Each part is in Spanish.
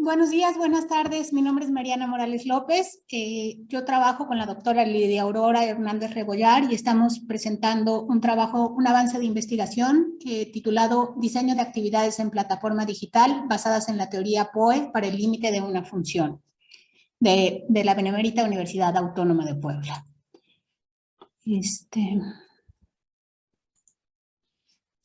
Buenos días, buenas tardes. Mi nombre es Mariana Morales López. Yo trabajo con la doctora Lidia Aurora Hernández Rebollar y estamos presentando un avance de investigación titulado Diseño de actividades en plataforma digital basadas en la teoría POE para el límite de una función de la Benemérita Universidad Autónoma de Puebla.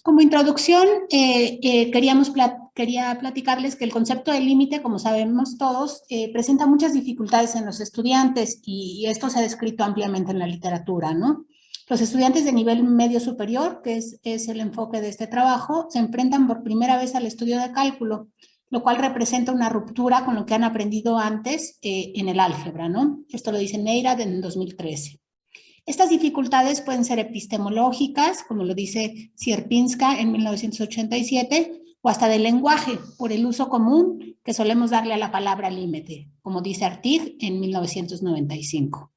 Como introducción, quería platicarles que el concepto de límite, como sabemos todos, presenta muchas dificultades en los estudiantes y esto se ha descrito ampliamente en la literatura, ¿no? Los estudiantes de nivel medio superior, que es el enfoque de este trabajo, se enfrentan por primera vez al estudio de cálculo, lo cual representa una ruptura con lo que han aprendido antes en el álgebra, ¿no? Esto lo dice Neira en 2013. Estas dificultades pueden ser epistemológicas, como lo dice Sierpinska en 1987, o hasta del lenguaje, por el uso común que solemos darle a la palabra límite, como dice Artig en 1995.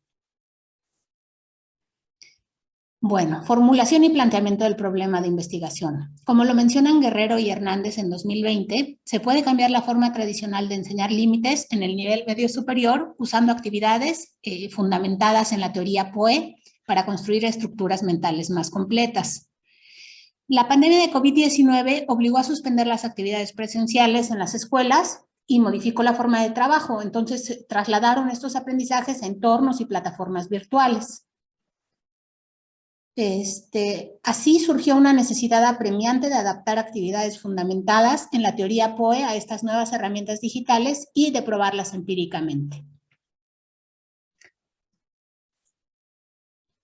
Bueno, formulación y planteamiento del problema de investigación. Como lo mencionan Guerrero y Hernández en 2020, se puede cambiar la forma tradicional de enseñar límites en el nivel medio superior usando actividades fundamentadas en la teoría POE para construir estructuras mentales más completas. La pandemia de COVID-19 obligó a suspender las actividades presenciales en las escuelas y modificó la forma de trabajo. Entonces, se trasladaron estos aprendizajes a entornos y plataformas virtuales. Así surgió una necesidad apremiante de adaptar actividades fundamentadas en la teoría POE a estas nuevas herramientas digitales y de probarlas empíricamente.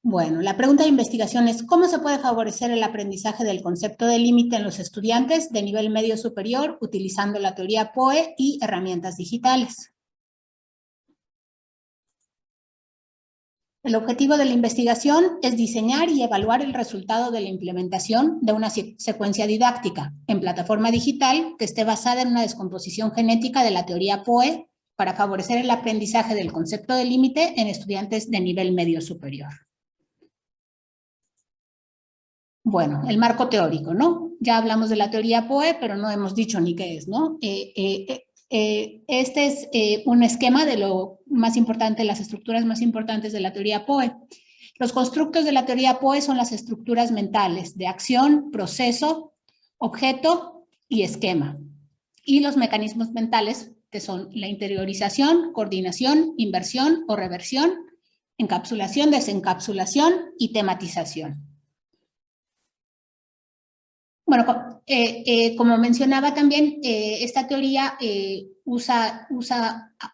Bueno, la pregunta de investigación es ¿cómo se puede favorecer el aprendizaje del concepto de límite en los estudiantes de nivel medio superior utilizando la teoría POE y herramientas digitales? El objetivo de la investigación es diseñar y evaluar el resultado de la implementación de una secuencia didáctica en plataforma digital que esté basada en una descomposición genética de la teoría POE para favorecer el aprendizaje del concepto de límite en estudiantes de nivel medio superior. Bueno, el marco teórico, ¿no? Ya hablamos de la teoría POE, pero no hemos dicho ni qué es, ¿no? Este es un esquema de lo más importante, las estructuras más importantes de la teoría POE. Los constructos de la teoría POE son las estructuras mentales de acción, proceso, objeto y esquema. Y los mecanismos mentales que son la interiorización, coordinación, inversión o reversión, encapsulación, desencapsulación y tematización. Bueno, como mencionaba también, esta teoría usa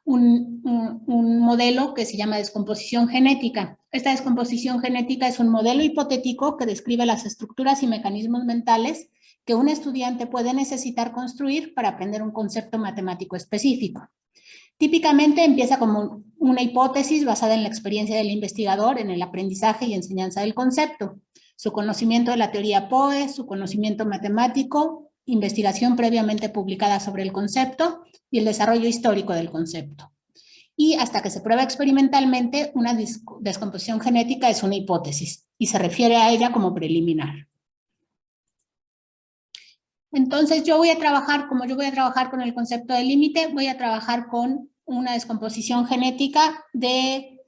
un modelo que se llama descomposición genética. Esta descomposición genética es un modelo hipotético que describe las estructuras y mecanismos mentales que un estudiante puede necesitar construir para aprender un concepto matemático específico. Típicamente empieza como una hipótesis basada en la experiencia del investigador en el aprendizaje y enseñanza del concepto, su conocimiento de la teoría POE, su conocimiento matemático, investigación previamente publicada sobre el concepto y el desarrollo histórico del concepto. Y hasta que se prueba experimentalmente, una descomposición genética es una hipótesis y se refiere a ella como preliminar. Entonces yo voy a trabajar, como yo voy a trabajar con el concepto de límite, voy a trabajar con una descomposición genética del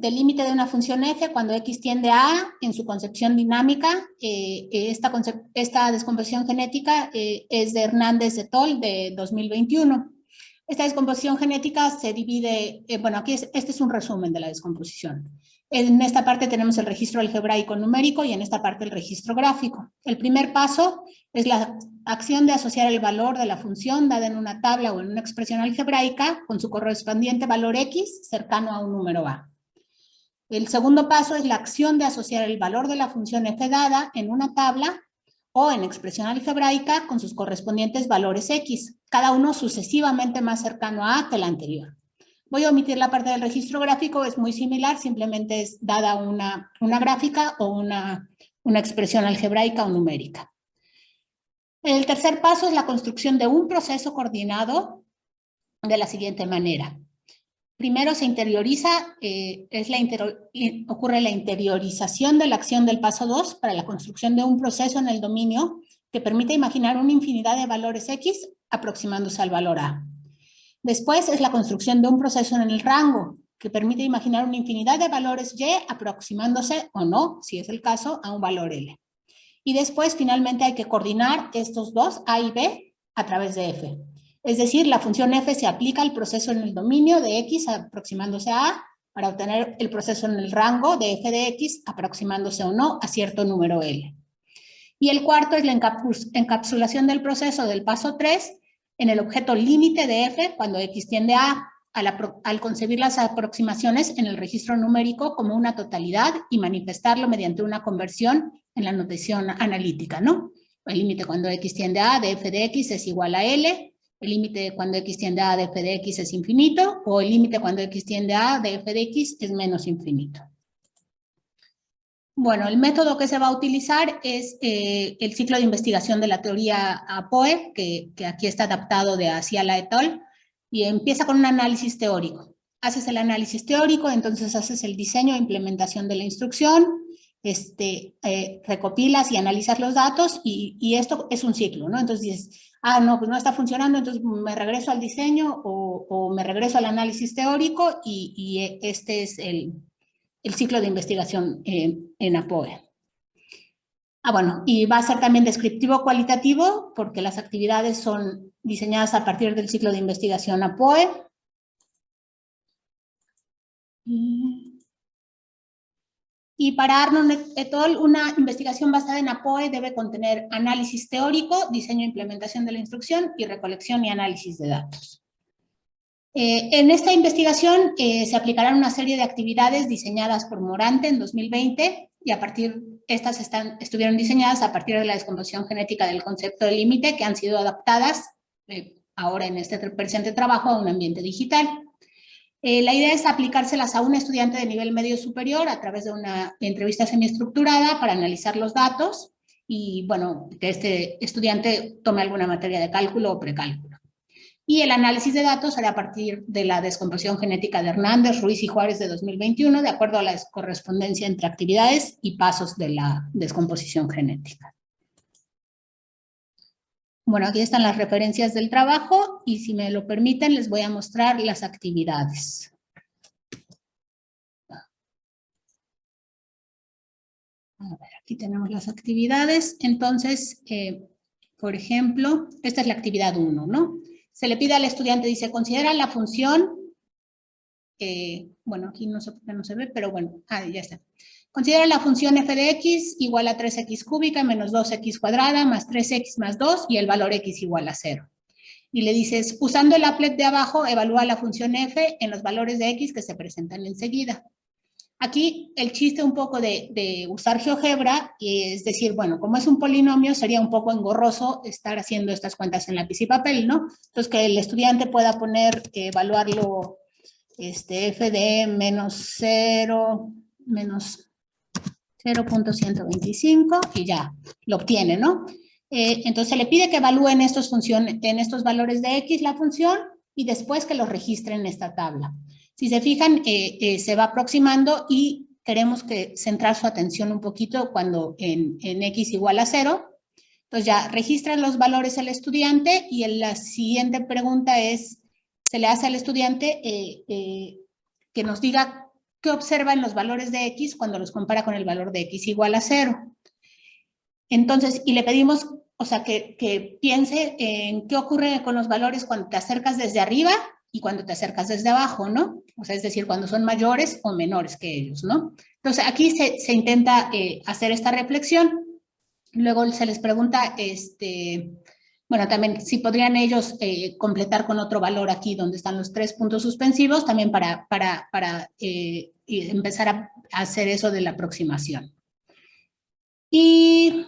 límite de una función f cuando x tiende a a en su concepción dinámica. Esta descomposición genética es de Hernández et al. De 2021. Esta descomposición genética se divide, bueno, aquí este es un resumen de la descomposición. En esta parte tenemos el registro algebraico numérico y en esta parte el registro gráfico. El primer paso es la acción de asociar el valor de la función dada en una tabla o en una expresión algebraica con su correspondiente valor x cercano a un número a. El segundo paso es la acción de asociar el valor de la función f dada en una tabla o en expresión algebraica con sus correspondientes valores x, cada uno sucesivamente más cercano a que el anterior. Voy a omitir la parte del registro gráfico, es muy similar, simplemente es dada una gráfica o una expresión algebraica o numérica. El tercer paso es la construcción de un proceso coordinado de la siguiente manera. Primero se interioriza, ocurre la interiorización de la acción del paso 2 para la construcción de un proceso en el dominio que permite imaginar una infinidad de valores x aproximándose al valor a. Después es la construcción de un proceso en el rango, que permite imaginar una infinidad de valores Y aproximándose o no, si es el caso, a un valor L. Y después, finalmente, hay que coordinar estos dos, A y B, a través de F. Es decir, la función F se aplica al proceso en el dominio de X aproximándose a A para obtener el proceso en el rango de F de X aproximándose o no a cierto número L. Y el cuarto es la encapsulación del proceso del paso 3 en el objeto límite de F cuando X tiende a A, al concebir las aproximaciones en el registro numérico como una totalidad y manifestarlo mediante una conversión en la notación analítica, ¿no? El límite cuando X tiende a A de F de X es igual a L, el límite cuando X tiende a A de F de X es infinito, o el límite cuando X tiende a A de F de X es menos infinito. Bueno, el método que se va a utilizar es el ciclo de investigación de la teoría APOE, que aquí está adaptado de Asiala et al., y empieza con un análisis teórico. Haces el análisis teórico, entonces haces el diseño e implementación de la instrucción, recopilas y analizas los datos, y esto es un ciclo, ¿no? Entonces dices, no, pues no está funcionando, entonces me regreso al diseño o me regreso al análisis teórico, y este es el ciclo de investigación en APOE. Bueno, y va a ser también descriptivo cualitativo porque las actividades son diseñadas a partir del ciclo de investigación APOE. Y para Arnold et al., una investigación basada en APOE debe contener análisis teórico, diseño e implementación de la instrucción y recolección y análisis de datos. En esta investigación se aplicarán una serie de actividades diseñadas por Morante en 2020 y estas estuvieron diseñadas a partir de la descomposición genética del concepto de límite que han sido adaptadas ahora en este presente trabajo a un ambiente digital. La idea es aplicárselas a un estudiante de nivel medio superior a través de una entrevista semiestructurada para analizar los datos y, bueno, que este estudiante tome alguna materia de cálculo o precálculo. Y el análisis de datos será a partir de la descomposición genética de Hernández, Ruiz y Juárez de 2021, de acuerdo a la correspondencia entre actividades y pasos de la descomposición genética. Bueno, aquí están las referencias del trabajo y si me lo permiten les voy a mostrar las actividades. A ver, aquí tenemos las actividades. Entonces, por ejemplo, esta es la actividad 1, ¿no? Se le pide al estudiante, dice, considera la función, bueno, aquí no sé por qué no se ve, pero bueno, ya está. Considera la función f de x igual a 3x cúbica menos 2x cuadrada más 3x más 2 y el valor x igual a 0. Y le dices, usando el applet de abajo, evalúa la función f en los valores de x que se presentan enseguida. Aquí el chiste un poco de usar GeoGebra, es decir, bueno, como es un polinomio, sería un poco engorroso estar haciendo estas cuentas en lápiz y papel, ¿no? Entonces, que el estudiante pueda poner, evaluarlo, f de menos 0, menos 0.125 y ya, lo obtiene, ¿no? Entonces, se le pide que evalúe en estos valores de x la función y después que los registre en esta tabla. Si se fijan, se va aproximando y queremos centrar su atención un poquito cuando en x igual a 0. Entonces ya registra los valores el estudiante y la siguiente pregunta es, se le hace al estudiante que nos diga qué observa en los valores de x cuando los compara con el valor de x igual a 0. Entonces, y le pedimos, o sea, que piense en qué ocurre con los valores cuando te acercas desde arriba y cuando te acercas desde abajo, ¿no? O sea, es decir, cuando son mayores o menores que ellos, ¿no? Entonces, aquí se intenta hacer esta reflexión. Luego se les pregunta, bueno, también si podrían ellos completar con otro valor aquí donde están los 3 puntos suspensivos, también para empezar a hacer eso de la aproximación. Y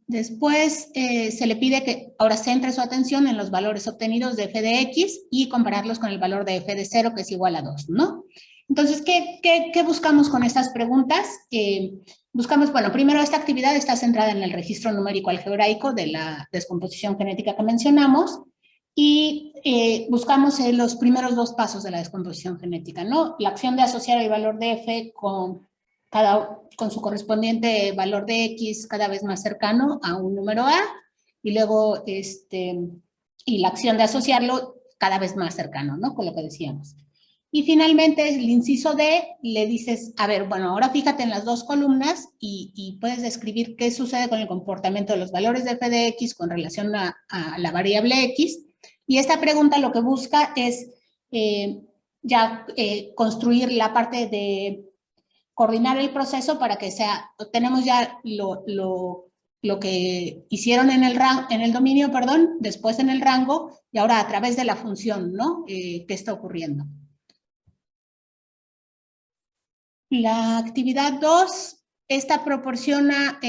después se le pide que ahora centre su atención en los valores obtenidos de f de x y compararlos con el valor de f de 0, que es igual a 2, ¿no? Entonces, ¿qué buscamos con estas preguntas? Buscamos, bueno, primero esta actividad está centrada en el registro numérico algebraico de la descomposición genética que mencionamos y buscamos los primeros 2 pasos de la descomposición genética, ¿no? La acción de asociar el valor de f con su correspondiente valor de x cada vez más cercano a un número a, y luego y la acción de asociarlo cada vez más cercano, ¿no? Con lo que decíamos. Y finalmente, el inciso D, le dices, a ver, bueno, ahora fíjate en las dos columnas y puedes describir qué sucede con el comportamiento de los valores de f de x con relación a la variable x. Y esta pregunta lo que busca es construir la parte de coordinar el proceso para que sea, tenemos ya lo que hicieron en el dominio, perdón, después en el rango, y ahora a través de la función, ¿no? ¿Qué está ocurriendo? La actividad 2, esta proporciona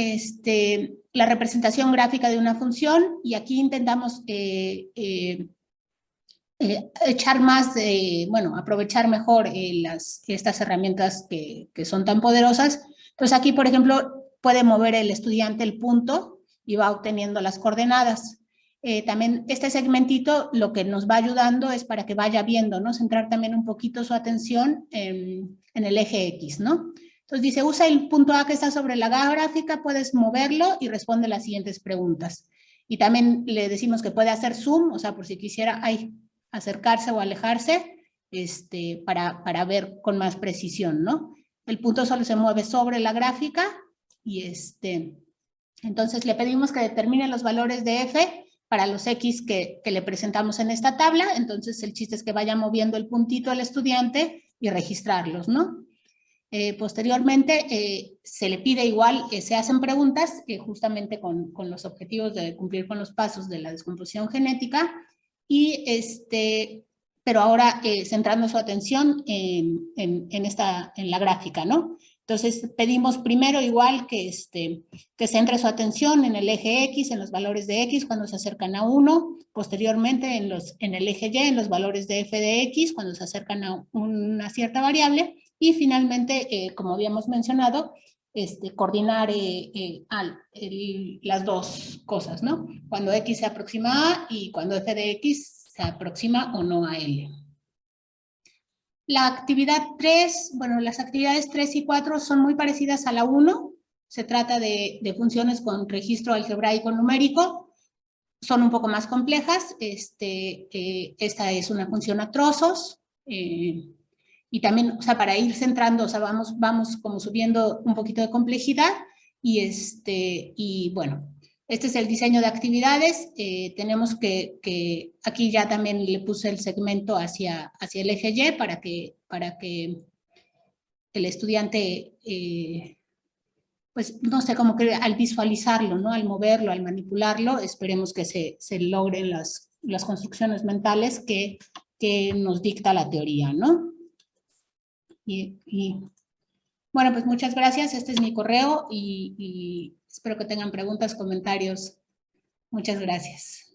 la representación gráfica de una función, y aquí intentamos echar más, aprovechar mejor estas herramientas que son tan poderosas. Entonces aquí, por ejemplo, puede mover el estudiante el punto y va obteniendo las coordenadas. También este segmentito lo que nos va ayudando es para que vaya viendo, ¿no? Centrar también un poquito su atención en el eje X, ¿no? Entonces dice, usa el punto A que está sobre la gráfica, puedes moverlo y responde las siguientes preguntas. Y también le decimos que puede hacer zoom, o sea, por si quisiera acercarse o alejarse, para ver con más precisión, ¿no? El punto solo se mueve sobre la gráfica y entonces le pedimos que determine los valores de f para los x que le presentamos en esta tabla. Entonces el chiste es que vaya moviendo el puntito al estudiante y registrarlos, ¿no? Posteriormente se le pide igual, se hacen preguntas justamente con los objetivos de cumplir con los pasos de la descomposición genética, y pero ahora centrando su atención en la gráfica, ¿no? Entonces pedimos primero igual que centre su atención en el eje X, en los valores de X cuando se acercan a 1, posteriormente en el eje Y, en los valores de f de X cuando se acercan a una cierta variable, y finalmente, como habíamos mencionado, coordinar las dos cosas, ¿no? Cuando X se aproxima a y cuando f de X se aproxima o no a L. La actividad 3, bueno, las actividades 3 y 4 son muy parecidas a la 1. Se trata de funciones con registro algebraico numérico. Son un poco más complejas. Esta es una función a trozos. Y también, o sea, para ir centrando, o sea, vamos como subiendo un poquito de complejidad, y bueno, este es el diseño de actividades. Tenemos que aquí ya también le puse el segmento hacia el eje Y para que el estudiante, pues no sé, como que al visualizarlo, ¿no? Al moverlo, al manipularlo, esperemos que se logren las construcciones mentales que nos dicta la teoría, ¿no? Y bueno, pues muchas gracias. Este es mi correo y espero que tengan preguntas, comentarios. Muchas gracias.